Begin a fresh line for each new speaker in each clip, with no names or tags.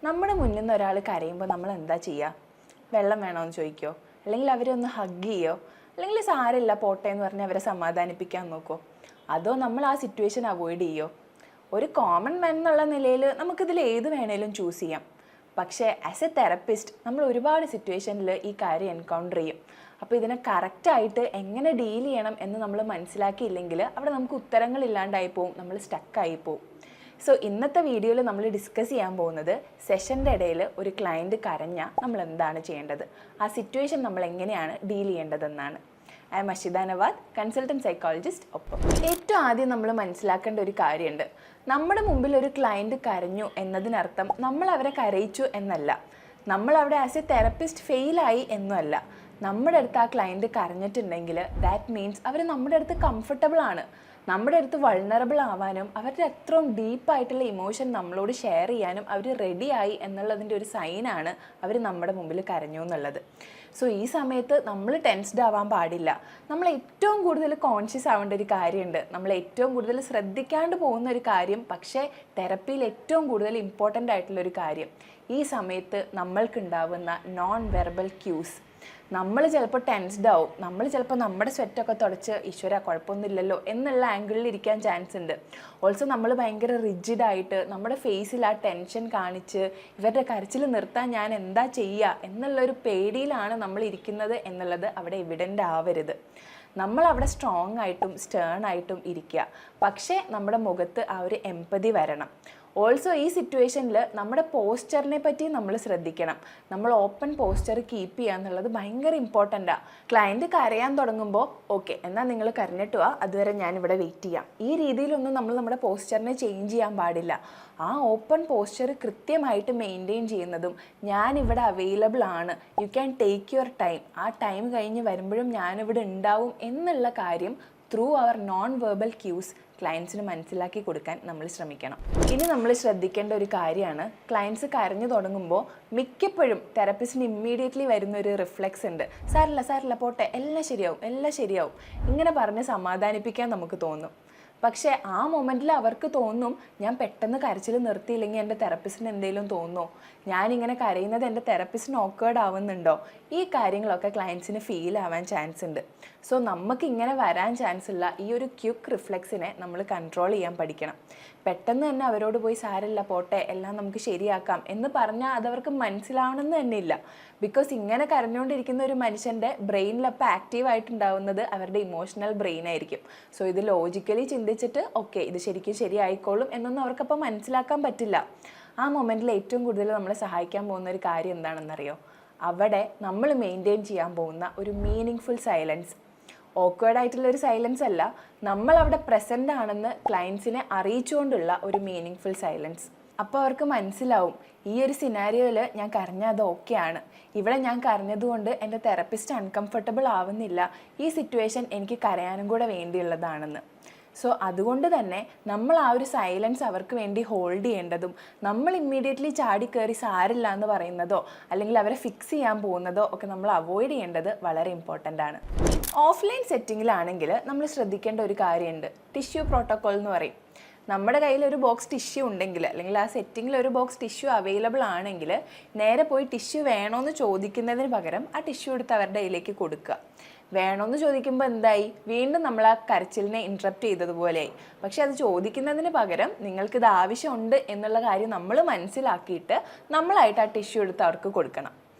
നമ്മുടെ മുന്നിൽ നിന്ന് ഒരാൾ കരയുമ്പോൾ നമ്മൾ എന്താ ചെയ്യുക? വെള്ളം വേണമെന്ന് ചോദിക്കുമോ? അല്ലെങ്കിൽ അവരെ ഒന്ന് ഹഗ് ചെയ്യോ? അല്ലെങ്കിൽ സാരമില്ല പോട്ടെ എന്ന് പറഞ്ഞ് അവരെ സമാധാനിപ്പിക്കാൻ നോക്കുമോ? അതോ നമ്മൾ ആ സിറ്റുവേഷൻ അവോയ്ഡ് ചെയ്യോ? ഒരു കോമൺ മാൻ എന്നുള്ള നിലയിൽ നമുക്കിതിൽ ഏത് വേണേലും ചൂസ് ചെയ്യാം. പക്ഷേ ആസ് എ തെറപ്പിസ്റ്റ് നമ്മൾ ഒരുപാട് സിറ്റുവേഷനിൽ ഈ കാര്യം എൻകൗണ്ടർ ചെയ്യും. അപ്പോൾ ഇതിനെ കറക്റ്റായിട്ട് എങ്ങനെ ഡീൽ ചെയ്യണം എന്ന് നമ്മൾ മനസ്സിലാക്കിയില്ലെങ്കിൽ അവിടെ നമുക്ക് ഉത്തരങ്ങളില്ലാണ്ടായി പോവും, നമ്മൾ സ്റ്റക്കായി പോവും. സോ ഇന്നത്തെ വീഡിയോയിൽ നമ്മൾ ഡിസ്കസ് ചെയ്യാൻ പോകുന്നത് സെഷൻ്റെ ഇടയിൽ ഒരു ക്ലയൻറ്റ് കരഞ്ഞാൽ നമ്മൾ എന്താണ് ചെയ്യേണ്ടത്, ആ സിറ്റുവേഷൻ നമ്മൾ എങ്ങനെയാണ് ഡീൽ ചെയ്യേണ്ടതെന്നാണ്. I am Ashitha Navad, consultant psychologist. ഒപ്പം ഏറ്റവും ആദ്യം നമ്മൾ മനസ്സിലാക്കേണ്ട ഒരു കാര്യമുണ്ട്. നമ്മുടെ മുമ്പിൽ ഒരു ക്ലയൻറ്റ് കരഞ്ഞു എന്നതിനർത്ഥം നമ്മൾ അവരെ കരയിച്ചു എന്നല്ല, നമ്മൾ അവിടെ ആസ് എ തെറപ്പിസ്റ്റ് ഫെയിലായി എന്നുമല്ല. നമ്മുടെ അടുത്ത് ആ ക്ലയൻറ്റ് കരഞ്ഞിട്ടുണ്ടെങ്കിൽ ദാറ്റ് മീൻസ് അവർ നമ്മുടെ അടുത്ത് കംഫർട്ടബിൾ ആണ്, നമ്മുടെ അടുത്ത് വൾണറബിൾ ആവാനും അവരുടെ അത്രയും ഡീപ്പായിട്ടുള്ള ഇമോഷൻ നമ്മളോട് ഷെയർ ചെയ്യാനും അവർ റെഡിയായി എന്നുള്ളതിൻ്റെ ഒരു സൈനാണ് അവർ നമ്മുടെ മുമ്പിൽ കരഞ്ഞു എന്നുള്ളത്. സോ ഈ സമയത്ത് നമ്മൾ ടെൻസ്ഡ് ആവാൻ പാടില്ല. നമ്മൾ ഏറ്റവും കൂടുതൽ കോൺഷ്യസ് ആവേണ്ട ഒരു കാര്യമുണ്ട്, നമ്മൾ ഏറ്റവും കൂടുതൽ ശ്രദ്ധിക്കാണ്ട് പോകുന്ന ഒരു കാര്യം, പക്ഷേ തെറപ്പിയിൽ ഏറ്റവും കൂടുതൽ ഇമ്പോർട്ടൻ്റ് ആയിട്ടുള്ളൊരു കാര്യം. ഈ സമയത്ത് നമ്മൾക്കുണ്ടാവുന്ന നോൺ വെർബൽ ക്യൂസ്. നമ്മൾ ചിലപ്പോൾ ടെൻസ്ഡ് ആവും, നമ്മൾ ചിലപ്പോൾ നമ്മുടെ സ്വെറ്റൊക്കെ തുടച്ച് ഈശ്വര കുഴപ്പമൊന്നുമില്ലല്ലോ എന്നുള്ള ആംഗിളിൽ ഇരിക്കാൻ ചാൻസ് ഉണ്ട്. ഓൾസോ നമ്മൾ ഭയങ്കര റിജിഡായിട്ട് നമ്മുടെ ഫേസിൽ ആ ടെൻഷൻ കാണിച്ച് ഇവരുടെ കരച്ചിൽ നിർത്താൻ ഞാൻ എന്താ ചെയ്യുക എന്നുള്ളൊരു പേടിയിലാണ് നമ്മൾ ഇരിക്കുന്നത് എന്നുള്ളത് അവിടെ എവിഡൻ്റ് ആവരുത്. നമ്മൾ അവിടെ സ്ട്രോങ് ആയിട്ടും സ്റ്റേൺ ആയിട്ടും ഇരിക്കുക, പക്ഷേ നമ്മുടെ മുഖത്ത് ആ ഒരു എമ്പതി വരണം. ഓൾസോ ഈ സിറ്റുവേഷനിൽ നമ്മുടെ പോസ്ചറിനെ പറ്റി നമ്മൾ ശ്രദ്ധിക്കണം. നമ്മൾ ഓപ്പൺ പോസ്ചർ കീപ്പ് ചെയ്യുക എന്നുള്ളത് ഭയങ്കര ഇമ്പോർട്ടൻ്റാണ്. ക്ലയൻറ്റ് കരയാൻ തുടങ്ങുമ്പോൾ ഓക്കെ എന്നാൽ നിങ്ങൾ കരഞ്ഞിട്ട് വാ, അതുവരെ ഞാനിവിടെ വെയിറ്റ് ചെയ്യാം, ഈ രീതിയിലൊന്നും നമ്മൾ നമ്മുടെ പോസ്ചറിനെ ചേഞ്ച് ചെയ്യാൻ പാടില്ല. ആ ഓപ്പൺ പോസ്ചർ കൃത്യമായിട്ട് മെയിൻറ്റെയിൻ ചെയ്യുന്നതും ഞാനിവിടെ അവൈലബിൾ ആണ്, you can take your time, ആ ടൈം കഴിഞ്ഞ് വരുമ്പോഴും ഞാനിവിടെ ഉണ്ടാവും എന്നുള്ള കാര്യം through our non verbal cues ക്ലയൻസിന് മനസ്സിലാക്കി കൊടുക്കാൻ നമ്മൾ ശ്രമിക്കണം. ഇനി നമ്മൾ ശ്രദ്ധിക്കേണ്ട ഒരു കാര്യമാണ്, ക്ലയൻസ് കരഞ്ഞു തുടങ്ങുമ്പോൾ മിക്കപ്പോഴും തെറപ്പിസ്റ്റിന് ഇമ്മീഡിയറ്റ്ലി വരുന്ന ഒരു റിഫ്ലെക്സ് ഉണ്ട്. സാരില്ല പോട്ടെ, എല്ലാം ശരിയാവും ഇങ്ങനെ പറഞ്ഞ് സമാധാനിപ്പിക്കാൻ നമുക്ക് തോന്നും. പക്ഷേ ആ മൊമെൻറ്റിൽ അവർക്ക് തോന്നും ഞാൻ പെട്ടെന്ന് കരച്ചിൽ നിർത്തിയില്ലെങ്കിൽ എൻ്റെ തെറപ്പിസ്റ്റിന് എന്തെങ്കിലും തോന്നുമോ, ഞാനിങ്ങനെ കരയുന്നത് എൻ്റെ തെറപ്പിസ്റ്റിന് ഓക്കേർഡ് ആവുന്നുണ്ടോ, ഈ കാര്യങ്ങളൊക്കെ ക്ലയൻസിന് ഫീൽ ആവാൻ ചാൻസ് ഉണ്ട്. സോ നമുക്ക് ഇങ്ങനെ വരാൻ ചാൻസ് ഉള്ള ഈ ഒരു ക്വിക്ക് റിഫ്ലെക്സിനെ നമ്മൾ കൺട്രോൾ ചെയ്യാൻ പഠിക്കണം. പെട്ടെന്ന് തന്നെ അവരോട് പോയി സാരില്ല പോട്ടെ എല്ലാം നമുക്ക് ശരിയാക്കാം എന്ന് പറഞ്ഞാൽ അതവർക്ക് മനസ്സിലാവണമെന്ന് തന്നെ ഇല്ല. ബിക്കോസ് ഇങ്ങനെ കരഞ്ഞുകൊണ്ടിരിക്കുന്ന ഒരു മനുഷ്യൻ്റെ ബ്രെയിനിലപ്പോൾ ആക്റ്റീവായിട്ടുണ്ടാവുന്നത് അവരുടെ ഇമോഷണൽ ബ്രെയിൻ ആയിരിക്കും. സോ ഇത് ലോജിക്കലി ചിന്തിച്ചിട്ട് ഓക്കെ ഇത് ശരിക്കും ശരിയായിക്കോളും എന്നൊന്നും അവർക്കപ്പോൾ മനസ്സിലാക്കാൻ പറ്റില്ല. ആ മൊമെൻറ്റിൽ ഏറ്റവും കൂടുതൽ നമ്മളെ സഹായിക്കാൻ പോകുന്ന ഒരു കാര്യം എന്താണെന്നറിയോ? അവിടെ നമ്മൾ മെയിൻറ്റെയിൻ ചെയ്യാൻ പോകുന്ന ഒരു മീനിങ് ഫുൾ സൈലൻസ്. ഓക്വേർഡ് ആയിട്ടുള്ള ഒരു സൈലൻസ് അല്ല, നമ്മൾ അവിടെ പ്രസൻ്റ് ആണെന്ന് ക്ലയൻസിനെ അറിയിച്ചുകൊണ്ടുള്ള ഒരു മീനിങ് ഫുൾ സൈലൻസ്. അപ്പോൾ അവർക്ക് മനസ്സിലാവും ഈ ഒരു സിനാരിയോയിൽ ഞാൻ കരഞ്ഞാൽ അത് ഓക്കെയാണ്, ഇവിടെ ഞാൻ കരഞ്ഞതുകൊണ്ട് എൻ്റെ തെറപ്പിസ്റ്റ് അൺകംഫർട്ടബിൾ ആവുന്നില്ല, ഈ സിറ്റുവേഷൻ എനിക്ക് കരയാനും കൂടെ വേണ്ടിയുള്ളതാണെന്ന്. സോ അതുകൊണ്ട് തന്നെ നമ്മൾ ആ ഒരു സൈലൻസ് അവർക്ക് വേണ്ടി ഹോൾഡ് ചെയ്യേണ്ടതും നമ്മൾ ഇമ്മീഡിയറ്റ്ലി ചാടിക്കയറി സാരില്ല എന്ന് പറയുന്നതോ അല്ലെങ്കിൽ അവരെ ഫിക്സ് ചെയ്യാൻ പോകുന്നതോ ഒക്കെ നമ്മൾ അവോയ്ഡ് ചെയ്യേണ്ടത് വളരെ ഇമ്പോർട്ടൻ്റ് ആണ്. ഓഫ്ലൈൻ സെറ്റിങ്ങിലാണെങ്കിൽ നമ്മൾ ശ്രദ്ധിക്കേണ്ട ഒരു കാര്യമുണ്ട്, ടിഷ്യൂ പ്രോട്ടോക്കോൾ എന്ന് പറയും. നമ്മുടെ കയ്യിൽ ഒരു ബോക്സ് ടിഷ്യൂ ഉണ്ടെങ്കിൽ അല്ലെങ്കിൽ ആ സെറ്റിങ്ങിൽ ഒരു ബോക്സ് ടിഷ്യൂ അവൈലബിൾ ആണെങ്കിൽ നേരെ പോയി ടിഷ്യൂ വേണോയെന്ന് ചോദിക്കുന്നതിന് പകരം ആ ടിഷ്യൂ എടുത്ത് അവരുടെ കയ്യിലേക്ക് കൊടുക്കുക. വേണമെന്ന് ചോദിക്കുമ്പോൾ എന്തായി, വീണ്ടും നമ്മൾ ആ കരച്ചിലിനെ ഇൻട്രപ്റ്റ് ചെയ്തതുപോലെയായി. പക്ഷെ അത് ചോദിക്കുന്നതിന് പകരം നിങ്ങൾക്കിത് ആവശ്യമുണ്ട് എന്നുള്ള കാര്യം നമ്മൾ മനസ്സിലാക്കിയിട്ട് നമ്മളായിട്ട് ആ ടിഷ്യൂ എടുത്ത് അവർക്ക് കൊടുക്കണം.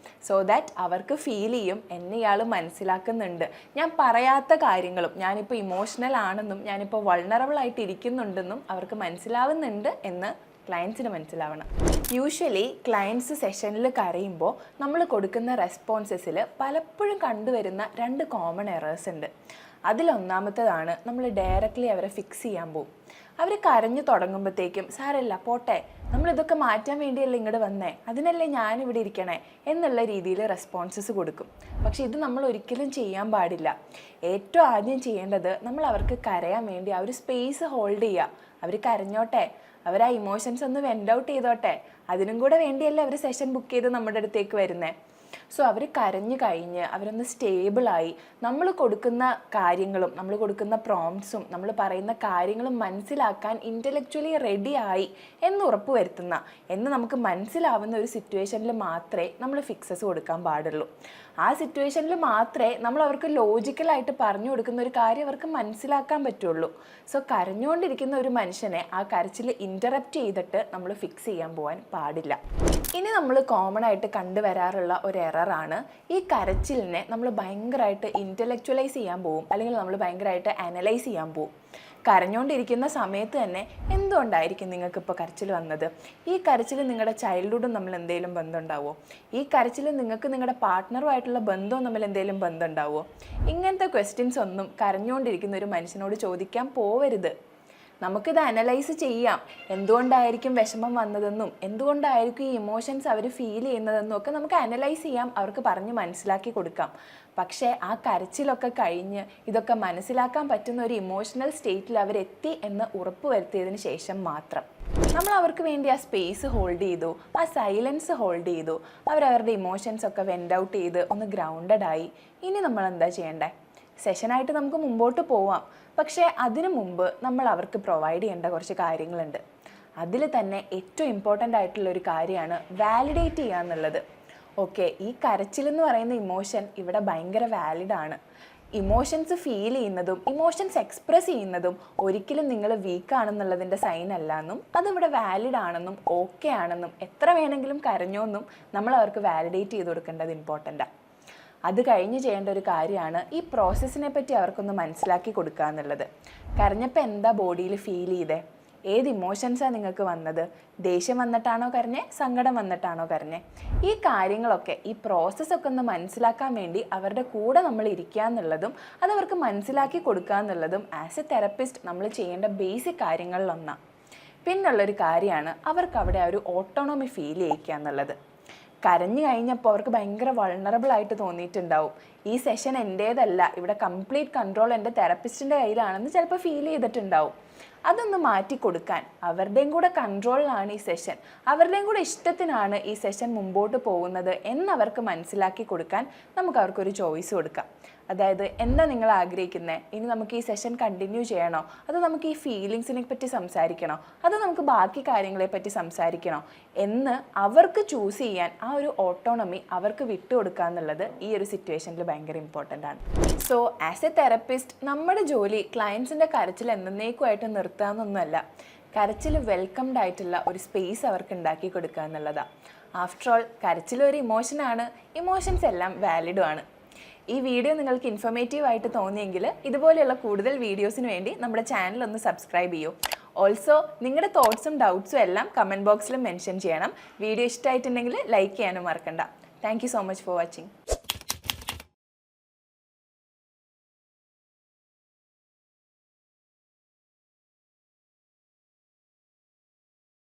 സോ ദാറ്റ് അവർക്ക് ഫീൽ ചെയ്യും എന്നെ ഇയാൾ മനസ്സിലാക്കുന്നുണ്ട്, ഞാൻ പറയാത്ത കാര്യങ്ങളും ഞാനിപ്പോൾ ഇമോഷണൽ ആണെന്നും ഞാനിപ്പോൾ വൾണറബിൾ ആയിട്ട് ഇരിക്കുന്നുണ്ടെന്നും അവർക്ക് മനസ്സിലാവുന്നുണ്ട് എന്ന് ക്ലയൻസിന് മനസ്സിലാവണം. യൂഷ്വലി ക്ലയൻസ് സെഷനിൽ കരയുമ്പോൾ നമ്മൾ കൊടുക്കുന്ന റെസ്പോൺസസിൽ പലപ്പോഴും കണ്ടുവരുന്ന 2 കോമൺ എറേഴ്സ് ഉണ്ട്. അതിലൊന്നാമത്തേതാണ് നമ്മൾ ഡയറക്റ്റ്ലി അവരെ ഫിക്സ് ചെയ്യാൻ പോകും. അവർ കരഞ്ഞു തുടങ്ങുമ്പോഴത്തേക്കും സാരമില്ല പോട്ടെ, നമ്മളിതൊക്കെ മാറ്റാൻ വേണ്ടിയല്ലേ ഇങ്ങോട്ട് വന്നേ, അതിനല്ലേ ഞാനിവിടെ ഇരിക്കണേ എന്നുള്ള രീതിയിൽ റെസ്പോൺസസ് കൊടുക്കും. പക്ഷെ ഇത് നമ്മൾ ഒരിക്കലും ചെയ്യാൻ പാടില്ല. ഏറ്റവും ആദ്യം ചെയ്യേണ്ടത് നമ്മൾ അവർക്ക് കരയാൻ വേണ്ടി ആ ഒരു സ്പേസ് ഹോൾഡ് ചെയ്യുക. അവർ കരഞ്ഞോട്ടെ, അവർ ആ ഇമോഷൻസ് ഒന്ന് വെൻഡ് ഔട്ട് ചെയ്തോട്ടെ, അതിനും കൂടെ വേണ്ടിയല്ലേ അവർ സെഷൻ ബുക്ക് ചെയ്ത് നമ്മുടെ അടുത്തേക്ക് വരുന്നത്. സോ അവർ കരഞ്ഞു കഴിഞ്ഞ് അവരൊന്ന് സ്റ്റേബിളായി നമ്മൾ കൊടുക്കുന്ന കാര്യങ്ങളും നമ്മൾ കൊടുക്കുന്ന പ്രോംപ്റ്റ്സും നമ്മൾ പറയുന്ന കാര്യങ്ങളും മനസ്സിലാക്കാൻ ഇൻ്റലക്ച്വലി റെഡിയായി എന്ന് ഉറപ്പുവരുത്തുന്ന എന്ന് നമുക്ക് മനസ്സിലാവുന്ന ഒരു സിറ്റുവേഷനിൽ മാത്രമേ നമ്മൾ ഫിക്സസ് കൊടുക്കാൻ പാടുള്ളൂ. ആ സിറ്റുവേഷനിൽ മാത്രമേ നമ്മൾ അവർക്ക് ലോജിക്കലായിട്ട് പറഞ്ഞു കൊടുക്കുന്ന ഒരു കാര്യം അവർക്ക് മനസ്സിലാക്കാൻ പറ്റുള്ളൂ. സോ കരഞ്ഞുകൊണ്ടിരിക്കുന്ന ഒരു മനുഷ്യനെ ആ കരച്ചിൽ ഇൻ്ററപ്റ്റ് ചെയ്തിട്ട് നമ്മൾ ഫിക്സ് ചെയ്യാൻ പോകാൻ പാടില്ല. ഇനി നമ്മൾ കോമൺ ആയിട്ട് കണ്ടുവരാറുള്ള ഒരു എററാണ് ഈ കരച്ചിലിനെ നമ്മൾ ഭയങ്കരമായിട്ട് ഇൻ്റലക്ച്വലൈസ് ചെയ്യാൻ പോകും, അല്ലെങ്കിൽ നമ്മൾ ഭയങ്കരമായിട്ട് അനലൈസ് ചെയ്യാൻ പോകും. കരഞ്ഞുകൊണ്ടിരിക്കുന്ന സമയത്ത് തന്നെ എന്തുകൊണ്ടായിരിക്കും നിങ്ങൾക്കിപ്പോൾ കരച്ചിൽ വന്നത്? ഈ കരച്ചിൽ നിങ്ങളുടെ ചൈൽഡ്ഹുഡും തമ്മിൽ എന്തെങ്കിലും ബന്ധമുണ്ടാവുമോ? ഈ കരച്ചിൽ നിങ്ങൾക്ക് നിങ്ങളുടെ പാർട്ട്ണറുമായിട്ടുള്ള ബന്ധവും തമ്മിൽ എന്തെങ്കിലും ബന്ധമുണ്ടാവുമോ? ഇങ്ങനത്തെ ക്വസ്റ്റ്യൻസ് ഒന്നും കരഞ്ഞുകൊണ്ടിരിക്കുന്ന ഒരു മനുഷ്യനോട് ചോദിക്കാൻ പോവരുത്. നമുക്കിത് അനലൈസ് ചെയ്യാം, എന്തുകൊണ്ടായിരിക്കും വിഷമം വന്നതെന്നും എന്തുകൊണ്ടായിരിക്കും ഈ ഇമോഷൻസ് അവർ ഫീൽ ചെയ്യുന്നതെന്നും ഒക്കെ നമുക്ക് അനലൈസ് ചെയ്യാം, അവർക്ക് പറഞ്ഞ് മനസ്സിലാക്കി കൊടുക്കാം. പക്ഷേ ആ കരച്ചിലൊക്കെ കഴിഞ്ഞ് ഇതൊക്കെ മനസ്സിലാക്കാൻ പറ്റുന്ന ഒരു ഇമോഷണൽ സ്റ്റേറ്റിൽ അവരെത്തി എന്ന് ഉറപ്പ് വരുത്തിയതിന് ശേഷം മാത്രം നമ്മൾ അവർക്ക് വേണ്ടി ആ സ്പേസ് ഹോൾഡ് ചെയ്തു, ആ സൈലൻസ് ഹോൾഡ് ചെയ്തു, അവരവരുടെ ഇമോഷൻസ് ഒക്കെ വെൻഡ് ഔട്ട് ചെയ്ത് ഒന്ന് ഗ്രൗണ്ടഡ് ആയി. ഇനി നമ്മൾ എന്താ ചെയ്യേണ്ടേ? സെഷനായിട്ട് നമുക്ക് മുമ്പോട്ട് പോവാം, പക്ഷേ അതിനു മുമ്പ് നമ്മൾ അവർക്ക് പ്രൊവൈഡ് ചെയ്യേണ്ട കുറച്ച് കാര്യങ്ങളുണ്ട്. അതിൽ തന്നെ ഏറ്റവും ഇമ്പോർട്ടൻ്റ് ആയിട്ടുള്ള ഒരു കാര്യമാണ് വാലിഡേറ്റ് ചെയ്യുക എന്നുള്ളത്. ഓക്കെ, ഈ കരച്ചിൽ എന്ന് പറയുന്ന ഇമോഷൻ ഇവിടെ ഭയങ്കര വാലിഡാണ്. ഇമോഷൻസ് ഫീൽ ചെയ്യുന്നതും ഇമോഷൻസ് എക്സ്പ്രസ് ചെയ്യുന്നതും ഒരിക്കലും നിങ്ങൾ വീക്കാണെന്നുള്ളതിൻ്റെ സൈൻ അല്ല എന്നും അതിവിടെ വാലിഡ് ആണെന്നും ഓക്കെ ആണെന്നും എത്ര വേണമെങ്കിലും കരഞ്ഞോന്നും നമ്മൾ അവർക്ക് വാലിഡേറ്റ് ചെയ്ത് കൊടുക്കേണ്ടത് ഇമ്പോർട്ടൻ്റാണ്. അത് കഴിഞ്ഞ് ചെയ്യേണ്ട ഒരു കാര്യമാണ് ഈ പ്രോസസ്സിനെ പറ്റി അവർക്കൊന്ന് മനസ്സിലാക്കി കൊടുക്കുക എന്നുള്ളത്. കരഞ്ഞപ്പോൾ എന്താ ബോഡിയിൽ ഫീൽ ചെയ്തേ? ഏത് ഇമോഷൻസാണ് നിങ്ങൾക്ക് വന്നത്? ദേഷ്യം വന്നിട്ടാണോ കരഞ്ഞേ? സങ്കടം വന്നിട്ടാണോ കരഞ്ഞേ? ഈ കാര്യങ്ങളൊക്കെ, ഈ പ്രോസസ്സൊക്കെ ഒന്ന് മനസ്സിലാക്കാൻ വേണ്ടി അവരുടെ കൂടെ നമ്മൾ ഇരിക്കുക എന്നുള്ളതും അതവർക്ക് മനസ്സിലാക്കി കൊടുക്കുക എന്നുള്ളതും ആസ് എ തെറപ്പിസ്റ്റ് നമ്മൾ ചെയ്യേണ്ട ബേസിക് കാര്യങ്ങളിലൊന്നാണ്. പിന്നുള്ളൊരു കാര്യമാണ് അവർക്ക് അവിടെ ഒരു ഓട്ടോണോമി ഫീൽ ചെയ്യിക്കുക എന്നുള്ളത്. കരഞ്ഞു കഴിഞ്ഞപ്പോൾ അവർക്ക് ഭയങ്കര വൾണറബിൾ ആയിട്ട് തോന്നിയിട്ടുണ്ടാവും. ഈ സെഷൻ എൻ്റേതല്ല, ഇവിടെ കംപ്ലീറ്റ് കൺട്രോൾ എൻ്റെ തെറപ്പിസ്റ്റിൻ്റെ കയ്യിലാണെന്ന് ചിലപ്പോൾ ഫീൽ ചെയ്തിട്ടുണ്ടാവും. അതൊന്ന് മാറ്റി കൊടുക്കാൻ, അവരുടെയും കൂടെ കൺട്രോളിലാണ് ഈ സെഷൻ, അവരുടെയും കൂടെ ഇഷ്ടത്തിനാണ് ഈ സെഷൻ മുമ്പോട്ട് പോകുന്നത് എന്നവർക്ക് മനസ്സിലാക്കി കൊടുക്കാൻ നമുക്ക് അവർക്കൊരു ചോയ്സ് കൊടുക്കാം. അതായത് എന്താ നിങ്ങൾ ആഗ്രഹിക്കുന്നത്? ഇനി നമുക്ക് ഈ സെഷൻ കണ്ടിന്യൂ ചെയ്യണോ? അതോ നമുക്ക് ഈ ഫീലിങ്സിനെ പറ്റി സംസാരിക്കണോ? അതോ നമുക്ക് ബാക്കി കാര്യങ്ങളെ പറ്റി സംസാരിക്കണോ എന്ന് അവർക്ക് ചൂസ് ചെയ്യാൻ ആ ഒരു ഓട്ടോണമി അവർക്ക് വിട്ടുകൊടുക്കുക എന്നുള്ളത് ഈ ഒരു സിറ്റുവേഷനിൽ ഭയങ്കര ഇമ്പോർട്ടൻ്റ് ആണ്. സോ ആസ് എ തെറപ്പിസ്റ്റ് നമ്മുടെ ജോലി ക്ലയൻസിൻ്റെ കരച്ചിൽ എന്നേക്കുമായിട്ട് നിർത്താമെന്നൊന്നുമല്ല, കരച്ചിൽ വെൽക്കംഡ് ആയിട്ടുള്ള ഒരു സ്പേസ് അവർക്ക് ഉണ്ടാക്കി കൊടുക്കുക എന്നുള്ളതാണ്. ആഫ്റ്റർ ഓൾ കരച്ചിൽ ഒരു ഇമോഷനാണ്, ഇമോഷൻസ് എല്ലാം വാലിഡും ആണ്. ഈ വീഡിയോ നിങ്ങൾക്ക് ഇൻഫോർമേറ്റീവ് ആയിട്ട് തോന്നിയെങ്കിൽ ഇതുപോലെയുള്ള കൂടുതൽ വീഡിയോസിന് വേണ്ടി നമ്മുടെ ചാനൽ ഒന്ന് സബ്സ്ക്രൈബ് ചെയ്യൂ. ഓൾസോ നിങ്ങളുടെ തോട്ട്സും ഡൗട്ട്സും എല്ലാം കമൻറ്റ് ബോക്സിൽ മെൻഷൻ ചെയ്യണം. വീഡിയോ ഇഷ്ടമായിട്ടുണ്ടെങ്കിൽ ലൈക്ക് ചെയ്യാനും മറക്കണ്ട. Thank you so much for watching.